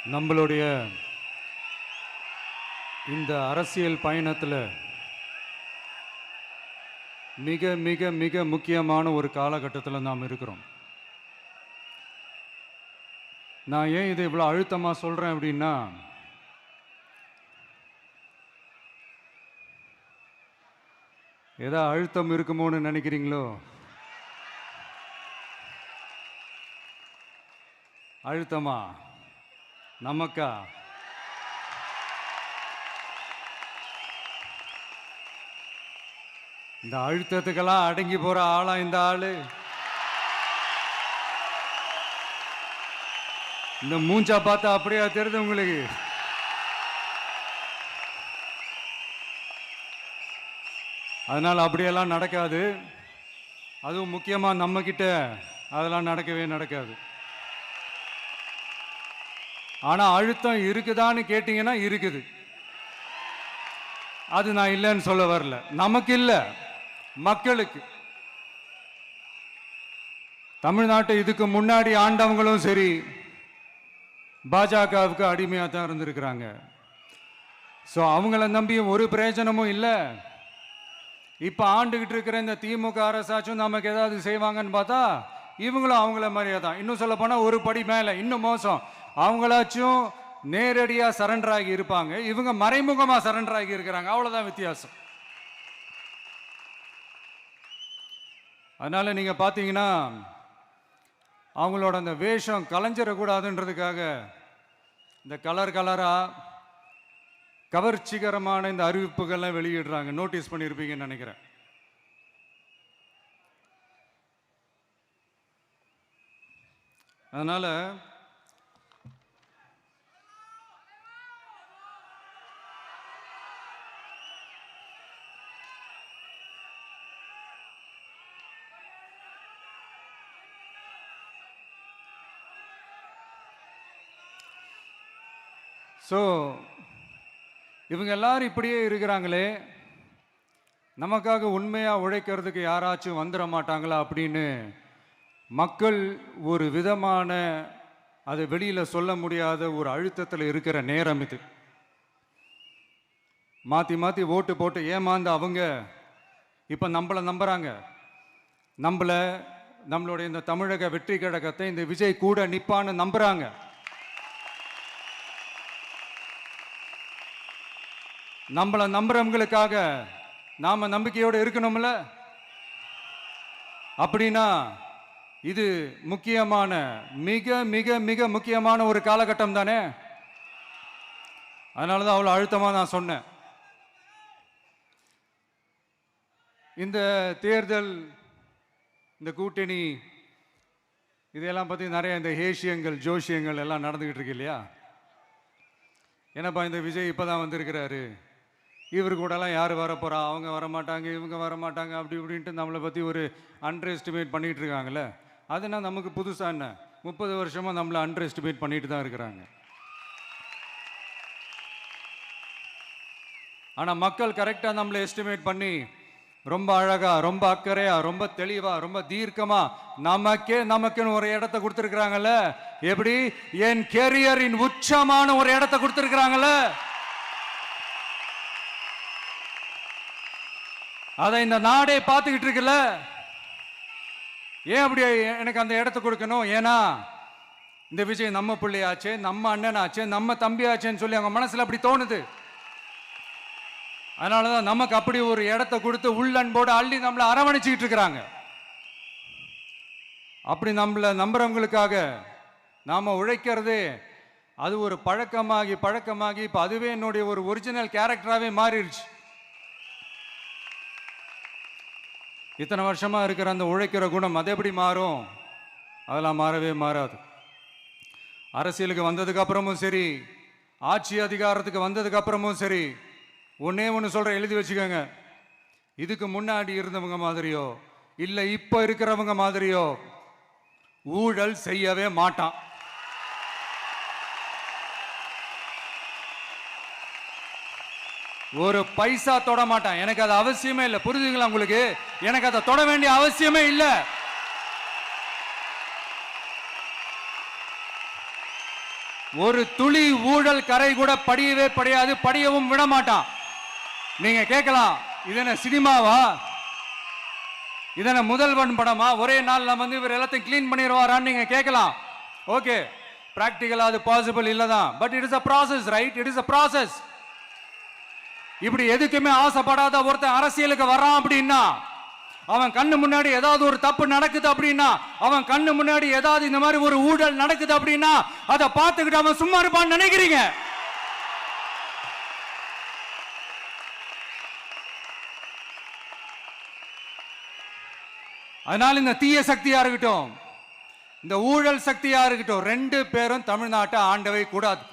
நம்மளுடைய இந்த அரசியல் பயணத்தில் மிக மிக மிக முக்கியமான ஒரு காலகட்டத்தில் நாம் இருக்கிறோம். நான் ஏன் இதை இவ்வளோ அழுத்தமாக சொல்கிறேன் அப்படின்னா, ஏதோ அழுத்தம் இருக்குமோன்னு நினைக்கிறீங்களோ? அழுத்தமா நமக்கா? இந்த அழுத்தத்துக்கெல்லாம் அடங்கி போற ஆளா இந்த ஆளு? இந்த மூஞ்சா பார்த்தா அப்படியா தெரியுது உங்களுக்கு? அதனால அப்படியெல்லாம் நடக்காது. அதுவும் முக்கியமா நம்ம கிட்ட அதெல்லாம் நடக்கவே நடக்காது. ஆனா அழுத்தம் இருக்குதான்னு கேட்டீங்கன்னா இருக்குது. அது நான் இல்லைன்னு சொல்ல வரல. நமக்கு இல்ல, மக்களுக்கு. தமிழ்நாட்டை இதுக்கு முன்னாடி ஆண்டவங்களும் சரி பாஜகவுக்கு அடிமையா தான் இருந்திருக்கிறாங்க. ஸோ அவங்கள நம்பியும் ஒரு பிரயோஜனமும் இல்லை. இப்ப ஆண்டுகிட்டு இருக்கிற இந்த திமுக அரசாச்சும் நமக்கு ஏதாவது செய்வாங்கன்னு பார்த்தா இவங்களும் அவங்கள மாதிரியே தான். இன்னும் சொல்ல போனா ஒரு படி மேல, இன்னும் மோசம். அவங்களாச்சும் நேரடியா சரண்டர் ஆகி இருப்பாங்க, இவங்க மறைமுகமா சரண்டர் ஆகி இருக்கிறாங்க. அவ்வளவுதான் வித்தியாசம். அதனால நீங்க பாத்தீங்கன்னா அவங்களோட அந்த வேஷம் கலைஞ்சிடக்கூடாதுன்றதுக்காக இந்த கலர் கலரா கவர்ச்சிகரமான இந்த அறிவிப்புகள்லாம் வெளியிடுறாங்க. நோட்டீஸ் பண்ணியிருப்பீங்கன்னு நினைக்கிறேன். அதனால இவங்க எல்லாரும் இப்படியே இருக்கிறாங்களே, நமக்காக உண்மையா உழைக்கிறதுக்கு யாராச்சும் வந்துட மாட்டாங்களா அப்படின்னு மக்கள் ஒரு விதமான அதை வெளியில சொல்ல முடியாத ஒரு அழுத்தத்தில் இருக்கிற நேரம் இது. மாத்தி மாத்தி ஓட்டு போட்டு ஏமாந்து அவங்க இப்ப நம்மளை நம்புறாங்க. நம்மளுடைய இந்த தமிழக வெற்றி கழகத்தை இந்த விஜய் கூட நிப்பான்னு நம்புறாங்க. நம்மளை நம்புறவங்களுக்காக நாம நம்பிக்கையோடு இருக்கணும்ல. அப்படின்னா இது முக்கியமான, மிக மிக மிக முக்கியமான ஒரு காலகட்டம் தானே. அதனாலதான் அவ்வளவு அழுத்தமா நான் சொன்னேன். இந்த தேர்தல், இந்த கூட்டணி, இதெல்லாம் பத்தி நிறைய இந்த ஹேஷியங்கள் ஜோஷியங்கள் எல்லாம் நடந்துகிட்டு இருக்கு இல்லையா? என்னப்பா இந்த விஜய் இப்பதான் வந்திருக்கிறாரு, இவர் கூடலாம் யார் வரப்போறா, அவங்க வரமாட்டாங்க, இவங்க வரமாட்டாங்க, அப்படி இப்படின்ட்டு நம்மளை பற்றி ஒரு அண்டர் எஸ்டிமேட் பண்ணிட்டு இருக்காங்கல்ல. அதுனா நமக்கு புதுசா என்ன? 30 வருஷமா நம்மளை அண்டர் எஸ்டிமேட் பண்ணிட்டு தான் இருக்கிறாங்க. ஆனால் மக்கள் கரெக்டாக நம்மளை எஸ்டிமேட் பண்ணி ரொம்ப அழகா, ரொம்ப அக்கறையா, ரொம்ப தெளிவா, ரொம்ப தீர்க்கமா நமக்குன்னு ஒரு இடத்த கொடுத்துருக்குறாங்கல்ல. எப்படி? என் கேரியரின் உச்சமான ஒரு இடத்த கொடுத்துருக்குறாங்கல்ல. அதை இந்த நாடே பார்த்துக்கிட்டு இருக்குல்ல. ஏன் அப்படி எனக்கு அந்த இடத்த கொடுக்கணும்? ஏன்னா இந்த விஜய் நம்ம பிள்ளையாச்சே, நம்ம அண்ணனாச்சே, நம்ம தம்பியாச்சேன்னு சொல்லி அவங்க மனசுல அப்படி தோணுது. அதனாலதான் நமக்கு அப்படி ஒரு இடத்த கொடுத்து உள்ளன்போடு அள்ளி நம்மளை அரவணைச்சிக்கிட்டு இருக்கிறாங்க. அப்படி நம்மளை நம்புறவங்களுக்காக நாம உழைக்கிறதே அது ஒரு பழக்கமாகி பழக்கமாகி இப்ப அதுவே என்னுடைய ஒரு ஒரிஜினல் கேரக்டராகவே மாறிடுச்சு. இத்தனை வருஷமா இருக்கிற அந்த உழைக்கிற குணம் அது எப்படி மாறும்? அதெல்லாம் மாறவே மாறாது. அரசியலுக்கு வந்ததுக்கு அப்புறமும் சரி, ஆட்சி அதிகாரத்துக்கு வந்ததுக்கு அப்புறமும் சரி, ஒன்னே ஒன்று சொல்ற, எழுதி வச்சுக்கோங்க. இதுக்கு முன்னாடி இருந்தவங்க மாதிரியோ இல்லை இப்போ இருக்கிறவங்க மாதிரியோ ஊழல் செய்யவே மாட்டான். ஒரு பைசா தொட மாட்டான். எனக்கு அது அவசியமே இல்லை. புரியுதுங்களா உங்களுக்கு? எனக்கு அதை தொட வேண்டிய அவசியமே இல்லை. ஒரு துளி ஊழல் கரை கூட படியவே படியாது, படியவும் விட மாட்டான். நீங்க கேட்கலாம், இது என்ன சினிமாவா, இதன முதல்வன் படமா, ஒரே நாள்ல வந்து இவர் எல்லாத்தையும் கிளீன் பண்ணிடுவாரான்னு நீங்க கேட்கலாம். ஓகே, பிராக்டிகலா அது பாசிபிள் இல்லதான், but it is a process, right? It is a process. இப்படி எதுக்குமே ஆசைப்படாத ஒருத்தன் அரசியலுக்கு வர்றான் அப்படின்னா, அவன் கண்ணு முன்னாடி ஏதாவது ஒரு தப்பு நடக்குது அப்படின்னா, அவன் கண்ணு முன்னாடி ஏதாவது இந்த மாதிரி ஒரு ஊழல் நடக்குது அப்படின்னா, அதை பார்த்துக்கிட்டு அவன் சும்மா இருப்பான்னு நினைக்கிறீங்க? அதனால இந்த தீய சக்தியா இருக்கட்டும், இந்த ஊழல் சக்தியா இருக்கட்டும், ரெண்டு பேரும் தமிழ்நாட்டை ஆண்டவை கூடாது.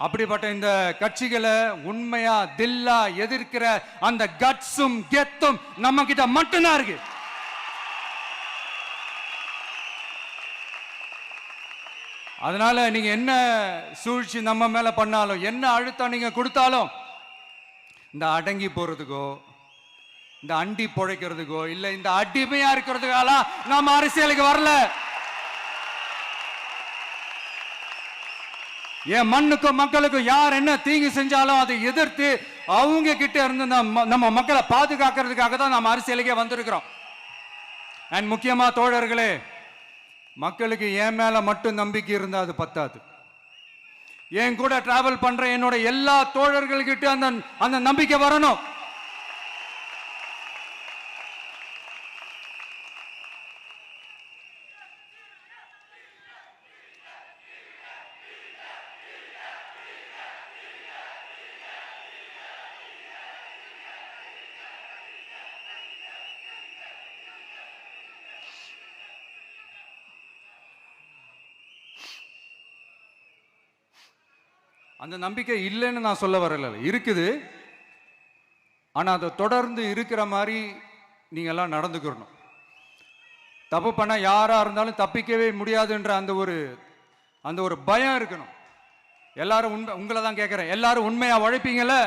அப்படிப்பட்ட இந்த கட்சிகளை உண்மையா தில்லா எதிர்க்கிற அந்த கட்ஸும் கெத்தும் நம்ம கிட்ட மட்டும்தான் இருக்கு. அதனால நீங்க என்ன சூழ்ச்சி நம்ம மேல பண்ணாலும், என்ன அழுத்தம் நீங்க கொடுத்தாலும், இந்த அடங்கி போறதுக்கோ, இந்த அண்டி பொழைக்கிறதுக்கோ, இல்ல இந்த அடிமையா இருக்கிறதுக்கால நாம அரசியலுக்கு வரல. என் மண்ணுக்கும் மக்களுக்கும் யார் என்ன தீங்கு செஞ்சாலும் அதை எதிர்த்து அவங்க கிட்ட இருந்து நம்ம மக்களை பாதுகாக்கிறதுக்காக தான் நம்ம அரசியலுக்கே வந்திருக்கிறோம். அண்ட் முக்கியமா தோழர்களே, மக்களுக்கு என் மேல மட்டும் நம்பிக்கை இருந்தா அது பத்தாது. என் கூட டிராவல் பண்ற என்னோட எல்லா தோழர்கள்கிட்ட அந்த நம்பிக்கை வரணும். அந்த நம்பிக்கை இல்லைன்னு நான் சொல்ல வரல, இருக்குது. ஆனா அதை தொடர்ந்து இருக்கிற மாதிரி நீங்க எல்லாம் நடந்துக்கணும். தப்பு பண்ண யாரா இருந்தாலும் தப்பிக்கவே முடியாதுன்ற அந்த ஒரு பயம் இருக்கணும். எல்லாரும் உங்களை தான் கேட்கிறேன், எல்லாரும் உண்மையா உழைப்பீங்கல்ல?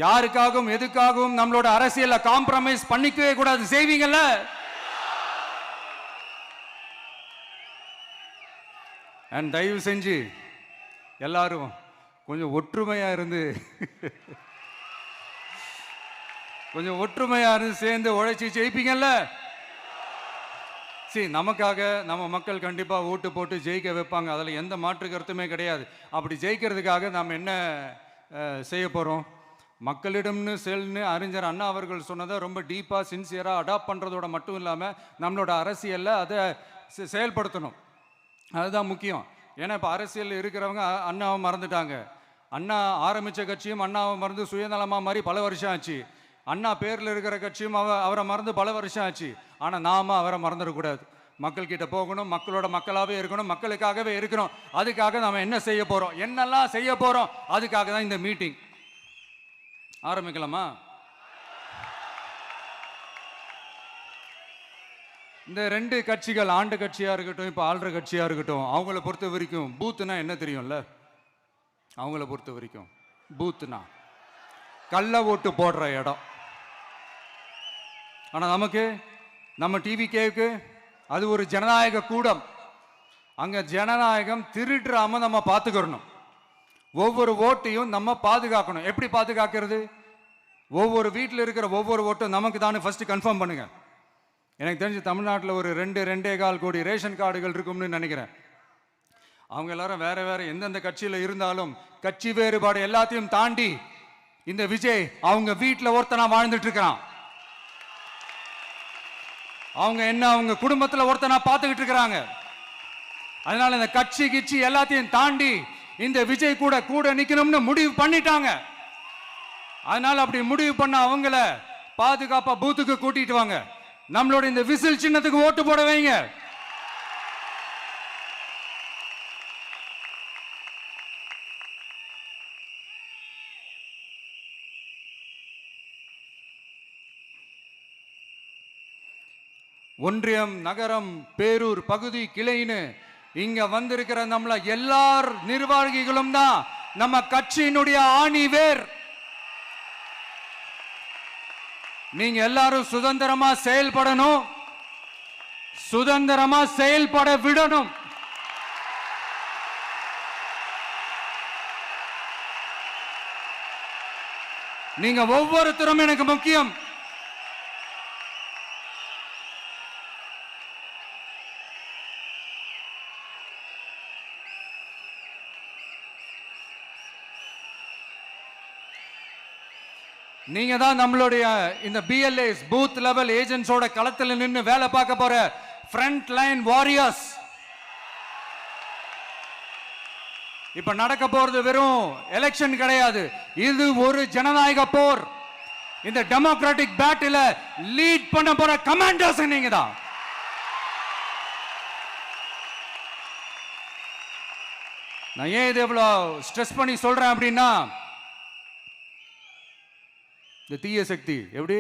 யாருக்காகவும் எதுக்காகவும் நம்மளோட அரசியல காம்ப்ரமைஸ் பண்ணிக்கவே கூடாது, செய்வீங்கல்ல? அண்ட் தயவு செஞ்சு எல்லாரும் கொஞ்சம் ஒற்றுமையா இருந்து சேர்ந்து உழைச்சி ஜெயிப்பீங்கல்ல? சரி, நமக்காக நம்ம மக்கள் கண்டிப்பா ஓட்டு போட்டு ஜெயிக்க வைப்பாங்க, அதுல எந்த மாற்று கருத்துமே கிடையாது. அப்படி ஜெயிக்கிறதுக்காக நாம் என்ன செய்ய போறோம்? மக்களிடம்னு செல்னு அறிஞர் அண்ணா அவர்கள் சொன்னதை ரொம்ப டீப்பாக சின்சியராக அடாப்ட் பண்ணுறதோட மட்டும் இல்லாமல் நம்மளோட அரசியலில் அதை செயல்படுத்தணும். அதுதான் முக்கியம். ஏன்னா இப்போ அரசியல் இருக்கிறவங்க அண்ணாவை மறந்துட்டாங்க. அண்ணா ஆரம்பித்த கட்சியும் அண்ணாவை மறந்து சுயநலமாக மாதிரி பல வருஷம் ஆச்சு. அண்ணா பேரில் இருக்கிற கட்சியும் அவரை மறந்து பல வருஷம் ஆச்சு. ஆனால் நாம அவரை மறந்துடக்கூடாது. மக்கள்கிட்ட போகணும், மக்களோட மக்களாகவே இருக்கணும், மக்களுக்காகவே இருக்கணும். அதுக்காக நாம் என்ன செய்ய போகிறோம், என்னெல்லாம் செய்ய போகிறோம், அதுக்காக தான் இந்த மீட்டிங். ஆரம்பிக்கலாமா? இந்த ரெண்டு கட்சிகள், ஆண்ட கட்சியா இருக்கட்டும், இப்போ ஆள்ற கட்சியா இருக்கட்டும், அவங்கள பொறுத்த வரைக்கும் பூத்துனா என்ன தெரியும்ல? அவங்கள பொறுத்த வரைக்கும் பூத்துனா கள்ள ஓட்டு போடுற இடம். ஆனா நமக்கு, நம்ம டிவிகேவுக்கு அது ஒரு ஜனநாயக கூடம். அங்க ஜனநாயகம் திருடுறாம நம்ம பார்த்துக்கிறணும். ஒவ்வொரு ஓட்டையும் நம்ம பாதுகாக்கணும். எப்படி பாதுகாக்கிறது? ஒவ்வொரு வீட்டில் இருக்கிற ஒவ்வொரு ஓட்டும் நமக்கு தானே ஃபர்ஸ்ட் கன்ஃபார்ம் பண்ணுங்க. எனக்கு தெரிஞ்சு தமிழ்நாட்டில் ஒரு 2.25 கோடி ரேஷன் கார்டுகள் இருக்கும்னு நினைக்கிறேன். அவங்க எல்லாரும் வேற வேற எந்தெந்த கட்சியில் இருந்தாலும் கட்சி வேறுபாடு எல்லாத்தையும் தாண்டி இந்த விஜய் அவங்க வீட்டில் ஒருத்தனா வாழ்ந்துட்டு இருக்கிறான். அவங்க குடும்பத்தில் ஒருத்தனா பார்த்துக்கிட்டு இருக்கிறாங்க. அதனால இந்த கட்சி கிச்சி எல்லாத்தையும் தாண்டி இந்த விஜய் கூட நிக்கணும்னு முடிவு பண்ணிட்டாங்க. அதனால அப்படி முடிவு பண்ண அவங்கள பாதுகாப்பா பூத்துக்கு கூட்டிட்டு வாங்க. நம்மளோட இந்த விசில் சின்னத்துக்கு ஓட்டு போட வைங்க. ஒன்றியம், நகரம், பேரூர், பகுதி, கிளைன்னு இங்க வந்திருக்கிற நம்மள எல்லார் நிர்வாகிகளும் தான் நம்ம கட்சியினுடைய ஆணி வேர். நீங்க எல்லாரும் சுதந்திரமா செயல்படணும், சுதந்திரமா செயல்பட விடணும். நீங்க ஒவ்வொருத்தரும் எனக்கு முக்கியம். நீங்க தான் நம்மளுடைய இந்த பிஎல்ஏஸ் பூத் லெவல் ஏஜென்ட்ஸோட களத்தில் நின்று வேலை பார்க்க போற ஃப்ரண்ட் லைன் வாரியர்ஸ். இப்ப நடக்க போறது வெறும் எலெக்ஷன் கிடையாது, இது ஒரு ஜனநாயக போர். இந்த டெமோக்ராட்டிக் பேட்டில லீட் பண்ண போற கமாண்டர்ஸ் நீங்க தான். நான் ஏன் இது எவ்வளவு ஸ்ட்ரெஸ் பண்ணி சொல்றேன் அப்படின்னா, இந்த தீய சக்தி எப்படி,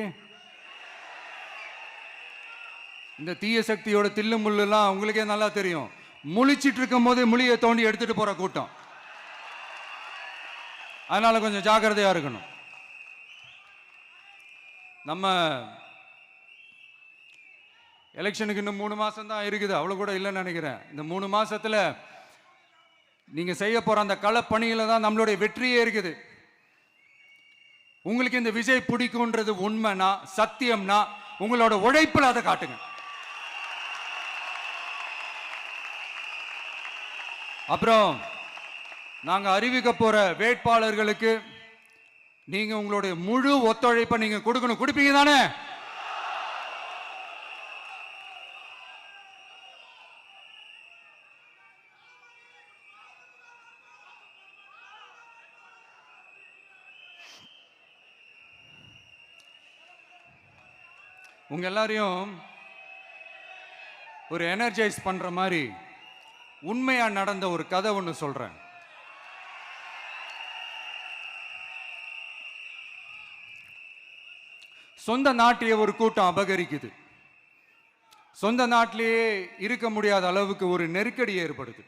இந்த தீய சக்தியோட தில்லு முள்ளுலாம் உங்களுக்கே நல்லா தெரியும். முழிச்சிட்டு இருக்கும் போது முழியை தோண்டி எடுத்துட்டு போற கூட்டம். அதனால கொஞ்சம் ஜாக்கிரதையா இருக்கணும். நம்ம எலெக்ஷனுக்கு இன்னும் 3 மாசம் தான் இருக்குது, அவ்வளவு கூட இல்லைன்னு நினைக்கிறேன். இந்த 3 மாசத்துல நீங்க செய்ய போற அந்த களப்பணியில தான் நம்மளுடைய வெற்றியே இருக்குது. உங்களுக்கு இந்த விஜய் பிடிக்கும்ன்றது உண்மைனா, சத்தியம்னா, உங்களோட உழைப்புல அதை காட்டுங்க. அப்புறம் நாங்க அறிவிக்க போற வேட்பாளர்களுக்கு நீங்க உங்களுடைய முழு ஒத்துழைப்பை நீங்க கொடுக்கணும். கொடுப்பீங்க தானே? உங்க எல்லாரையும் ஒரு எனர்ஜைஸ் பண்ற மாதிரி உண்மையா நடந்த ஒரு கதை ஒன்று சொல்றேன். சொந்த நாட்டையே ஒரு கூட்டம் அபகரிக்குது. சொந்த நாட்டிலேயே இருக்க முடியாத அளவுக்கு ஒரு நெருக்கடி ஏற்படுது.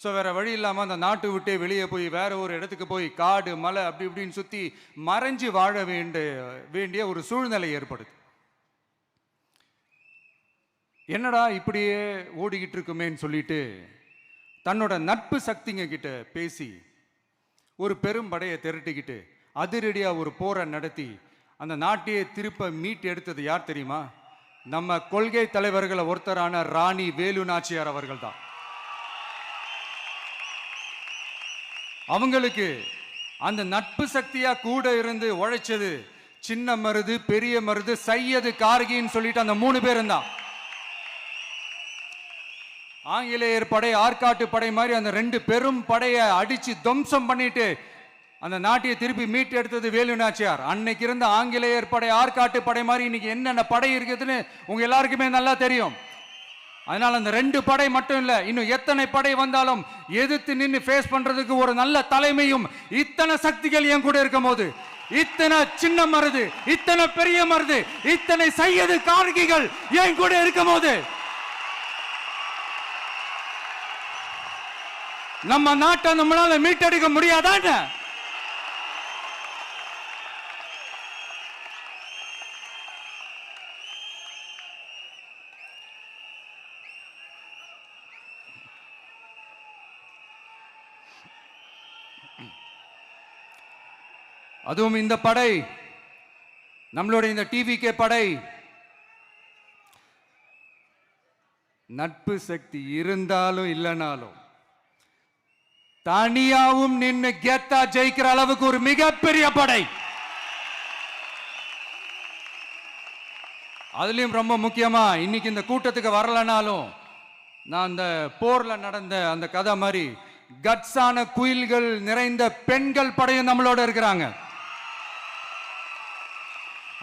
ஸோ வேற வழி இல்லாமல் அந்த நாட்டை விட்டே வெளியே போய் வேற ஒரு இடத்துக்கு போய் காடு மலை அப்படி இப்படின்னு சுற்றி மறைஞ்சு வாழ வேண்டிய ஒரு சூழ்நிலை ஏற்படுது. என்னடா இப்படியே ஓடிக்கிட்டு இருக்குமேன்னு சொல்லிட்டு தன்னோட நட்பு சக்திங்க கிட்ட பேசி ஒரு பெரும் படையை திரட்டிக்கிட்டு அதிரடியாக ஒரு போரை நடத்தி அந்த நாட்டையே திருப்ப மீட்டு எடுத்தது யார் தெரியுமா? நம்ம கொள்கை தலைவர்களை ஒருத்தரான ராணி வேலு நாச்சியார் அவர்கள் தான். அவங்களுக்கு அந்த நட்பு சக்தியா கூட இருந்து உழைச்சது சின்ன மருது, பெரிய மருது, சையது, கார்கின்னு சொல்லிட்டு அந்த 3 பேரும் தான். ஆங்கிலேயர் படை, ஆற்காட்டு படை மாதிரி அந்த 2 பெரும் படையை அடிச்சு துவம்சம் பண்ணிட்டு அந்த நாட்டையை திருப்பி மீட்டு எடுத்தது வேலு நாச்சியார். அன்னைக்கு இருந்த ஆங்கிலேயர் படை, ஆற்காட்டு படை மாதிரி இன்னைக்கு என்னென்ன படை இருக்குதுன்னு உங்க எல்லாருக்குமே நல்லா தெரியும். அதனால அந்த 2 படை மட்டும் இல்ல, இன்னும் எத்தனை படை வந்தாலும் எதிர்த்து நின்று ஃபேஸ் பண்றதுக்கு ஒரு நல்ல தலைமையும் இத்தனை சக்திகள் என் கூட இருக்கும் போது, இத்தனை சின்ன மருது, இத்தனை பெரிய மருது, இத்தனை சையது கார்கிகள் என் கூட இருக்கும் போது நம்ம நாட்டை நம்மளால மீட்டெடுக்க முடியாதான? அதுவும் இந்த படை, நம்மளுடைய இந்த டிவிகே படை, நட்பு சக்தி இருந்தாலும் இல்லைனாலும் தனியாவும் நின்று கெத்தா ஜெயிக்கிற அளவுக்கு ஒரு மிகப்பெரிய படை. அதுலயும் ரொம்ப முக்கியமா இன்னைக்கு இந்த கூட்டத்துக்கு வரலனாலும் நான் அந்த போர்ல நடந்த அந்த கதை மாதிரி கட்ஸான குயில்கள் நிறைந்த பெண்கள் படையும் நம்மளோட இருக்கிறாங்க.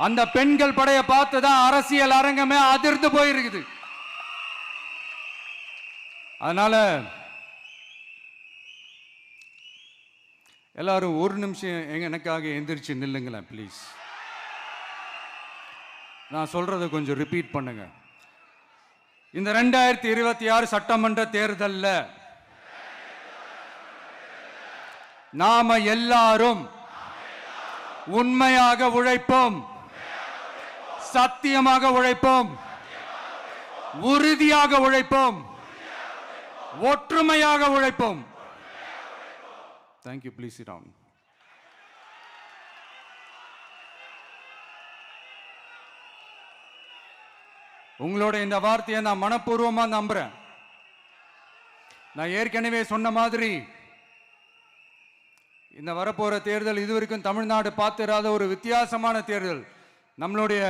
அந்த பெண்கள் படையை பார்த்துதான் அரசியல் அரங்கமே அதிர்ந்து போயிருக்குது. அதனால எல்லாரும் ஒரு நிமிஷம் எனக்காக எந்திரிச்சு நில்லுங்களேன் ப்ளீஸ். நான் சொல்றதை கொஞ்சம் ரிப்பீட் பண்ணுங்க. இந்த 2026 சட்டமன்ற தேர்தல்ல நாம எல்லாரும் உண்மையாக உழைப்போம், சத்தியமாக உழைப்போம், உறுதியாக உழைப்போம், ஒற்றுமையாக உழைப்போம். தேங்க்யூ. Please sit down. உங்களோட இந்த வார்த்தையை நான் மனப்பூர்வமா நம்புறேன். நான் ஏற்கனவே சொன்ன மாதிரி இந்த வரப்போற தேர்தல் இதுவரைக்கும் தமிழ்நாடு பார்த்திராத ஒரு வித்தியாசமான தேர்தல். நம்மளுடைய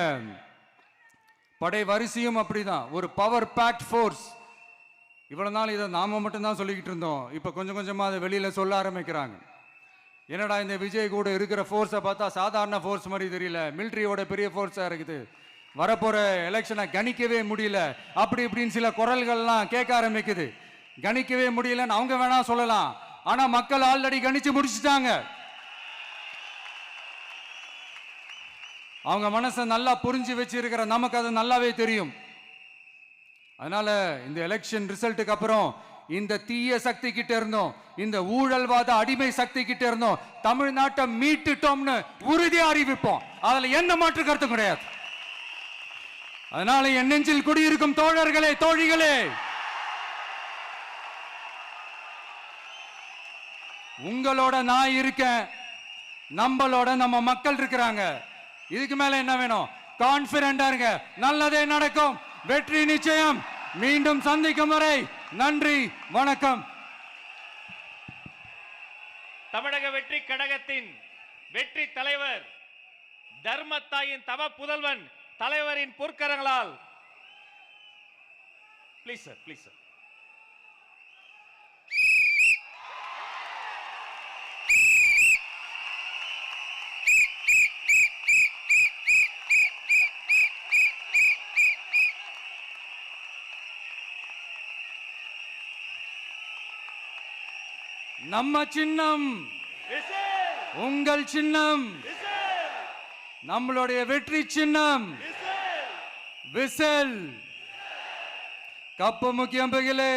படை வரிசையும் அப்படிதான், ஒரு பவர் பேக்ட் ஃபோர்ஸ். இவ்வளவு நாள் இதை நாம மட்டும்தான் சொல்லிக்கிட்டு இருந்தோம். இப்போ கொஞ்சம் கொஞ்சமா அதை வெளியில சொல்ல ஆரம்பிக்கிறாங்க. என்னடா இந்த விஜய் கூட இருக்கிற ஃபோர்ஸை பார்த்தா சாதாரண ஃபோர்ஸ் மாதிரி தெரியல, மிலிட்ரியோட பெரிய ஃபோர்ஸா இருக்குது, வரப்போற எலெக்ஷனை கணிக்கவே முடியல, அப்படி இப்படின்னு சில குரல்கள்லாம் கேட்க ஆரம்பிக்குது. கணிக்கவே முடியலன்னு அவங்க வேணா சொல்லலாம், ஆனா மக்கள் ஆல்ரெடி கணிச்சு முடிச்சுட்டாங்க. அவங்க மனசை நல்லா புரிஞ்சு வச்சிருக்கிற நமக்கு அது நல்லாவே தெரியும். அதனால இந்த எலெக்ஷன் ரிசல்ட்டுக்கு அப்புறம் இந்த தீய சக்தி கிட்ட இருந்தோம், இந்த ஊழல்வாத அடிமை சக்தி கிட்ட இருந்தோம் தமிழ்நாட்டை மீட்டுட்டோம்னு உறுதியா அறிவிப்போம். அதுல என்ன மாற்று கருத்து கிடையாது. அதனால என் நெஞ்சில் குடியிருக்கும் தோழர்களே, தோழிகளே, உங்களோட நான் இருக்கேன், நம்மளோட நம்ம மக்கள் இருக்கிறாங்க. இதுக்கு மேல என்ன வேணும்? கான்பிடண்டா இருங்க, நல்லதே நடக்கும், வெற்றி நிச்சயம். மீண்டும் சந்திக்கும் வரை நன்றி, வணக்கம். தமிழக வெற்றி கழகத்தின் வெற்றி தலைவர், தர்மத்தாயின் தவ புதல்வன், தலைவரின் பொற்கரங்களால் ப்ளீஸ் சார், ப்ளீஸ் சார். நம்ம சின்னம் உங்கள் சின்னம், நம்மளுடைய வெற்றி சின்னம் விசில். கப்பு முக்கியம் பகிலே.